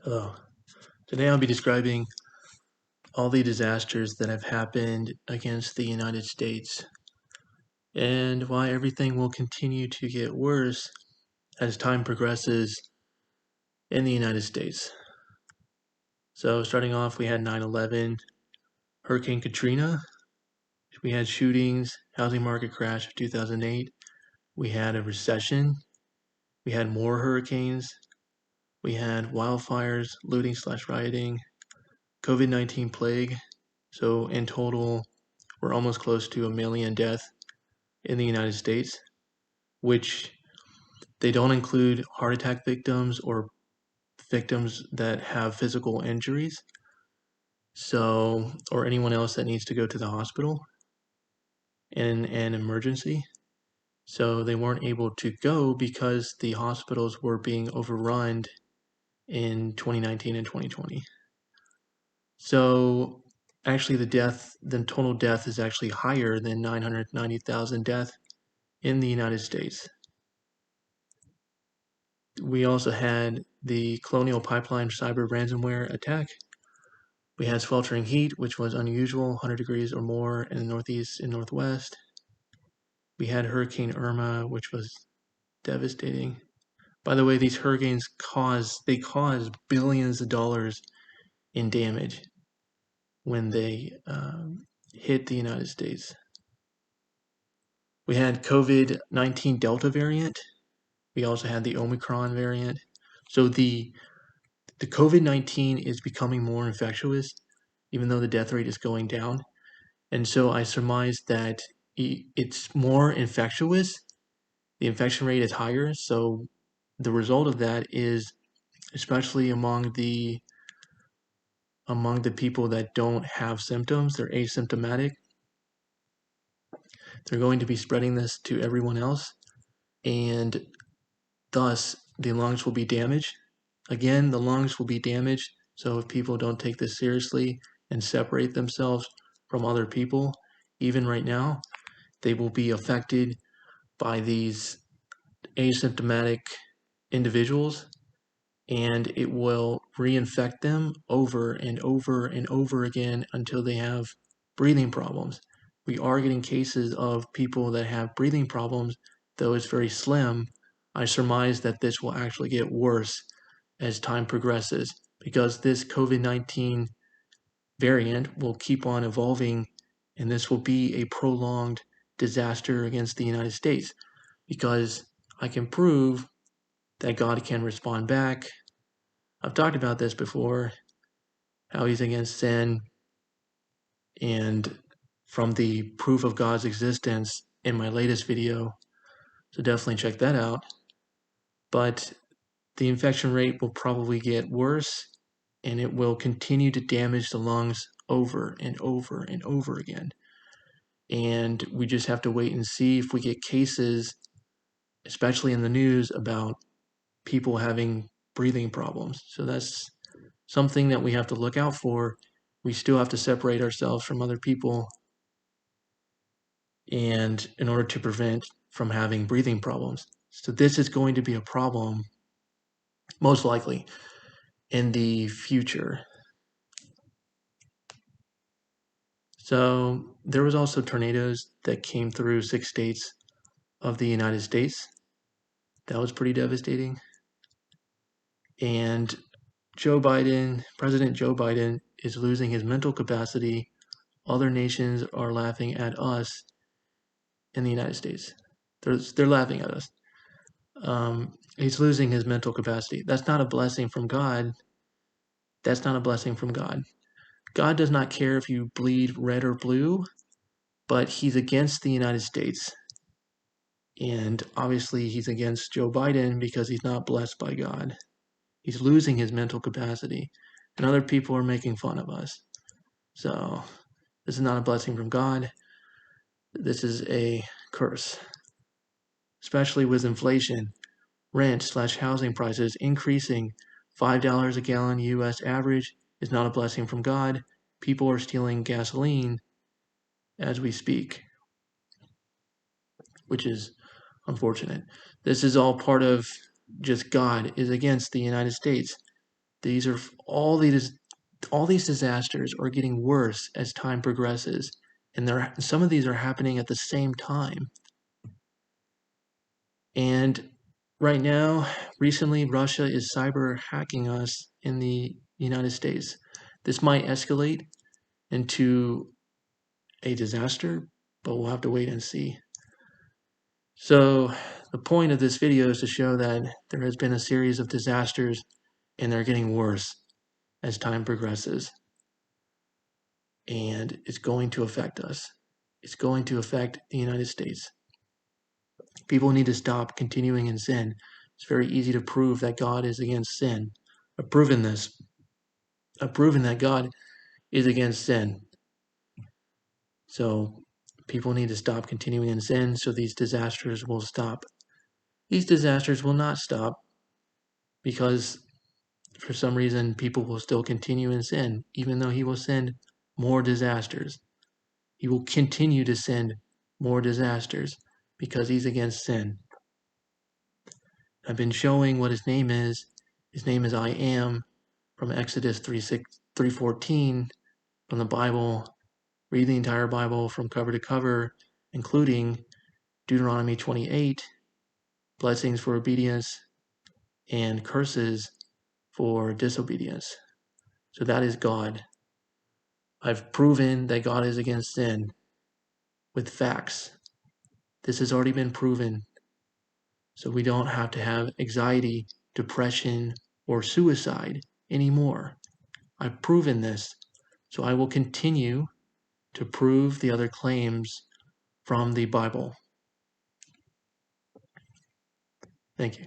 Hello. Today I'll be describing all the disasters that have happened against the United States and why everything will continue to get worse as time progresses in the United States. So starting off, we had 9/11, Hurricane Katrina, we had shootings, housing market crash of 2008, we had a recession, we had more hurricanes, we had wildfires, looting/rioting, COVID-19 plague. So in total, we're almost close to 1 million deaths in the United States, which they don't include heart attack victims or victims that have physical injuries. So, or anyone else that needs to go to the hospital in an emergency. So they weren't able to go because the hospitals were being overrun in 2019 and 2020. So actually the total death is actually higher than 990,000 deaths in the United States. We also had the Colonial Pipeline cyber ransomware attack. We had sweltering heat, which was unusual, 100 degrees or more in the northeast and northwest. We had Hurricane Irma, which was devastating. By the way, these hurricanes cause billions of dollars in damage when they hit the United States. We had COVID-19 Delta variant. We also had the Omicron variant. So the COVID-19 is becoming more infectious, even though the death rate is going down. And so I surmise that it's more infectious. The infection rate is higher. So the result of that is, especially among the people that don't have symptoms, they're asymptomatic, they're going to be spreading this to everyone else. And thus, the lungs will be damaged. Again, the lungs will be damaged. So if people don't take this seriously and separate themselves from other people, even right now, they will be affected by these asymptomatic individuals, and it will reinfect them over and over and over again until they have breathing problems. We are getting cases of people that have breathing problems, though it's very slim. I surmise that this will actually get worse as time progresses because this COVID-19 variant will keep on evolving, and this will be a prolonged disaster against the United States because I can prove that God can respond back. I've talked about this before, how he's against sin, and from the proof of God's existence in my latest video, so definitely check that out. But the infection rate will probably get worse, and it will continue to damage the lungs over and over and over again. And we just have to wait and see if we get cases, especially in the news, about people having breathing problems. So that's something that we have to look out for. We still have to separate ourselves from other people, and in order to prevent from having breathing problems. So this is going to be a problem, most likely, in the future. So there was also tornadoes that came through 6 states of the United States. That was pretty devastating. And President Joe Biden is losing his mental capacity. Other nations are laughing at us in the United States. They're laughing at us. He's losing his mental capacity. That's not a blessing from God. That's not a blessing from God. God does not care if you bleed red or blue, but he's against the United States. And obviously he's against Joe Biden because he's not blessed by God. He's losing his mental capacity, and other people are making fun of us. So this is not a blessing from God. This is a curse, especially with inflation, rent/housing prices increasing. $5 a gallon US average is not a blessing from God. People are stealing gasoline as we speak, which is unfortunate. This is all part of just God is against the United States. These are all these disasters are getting worse as time progresses, and some of these are happening at the same time. And right now, recently, Russia is cyber hacking us in the United States. This might escalate into a disaster, but we'll have to wait and see. So the point of this video is to show that there has been a series of disasters and they're getting worse as time progresses. And it's going to affect us. It's going to affect the United States. People need to stop continuing in sin. It's very easy to prove that God is against sin. I've proven this. I've proven that God is against sin. So people need to stop continuing in sin so these disasters will stop. These disasters will not stop because for some reason people will still continue in sin, even though he will send more disasters. He will continue to send more disasters because he's against sin. I've been showing what his name is. His name is I Am from Exodus 3:14 from the Bible. Read the entire Bible from cover to cover, including Deuteronomy 28, blessings for obedience, and curses for disobedience. So that is God. I've proven that God is against sin with facts. This has already been proven. So we don't have to have anxiety, depression, or suicide anymore. I've proven this. So I will continue to prove the other claims from the Bible. Thank you.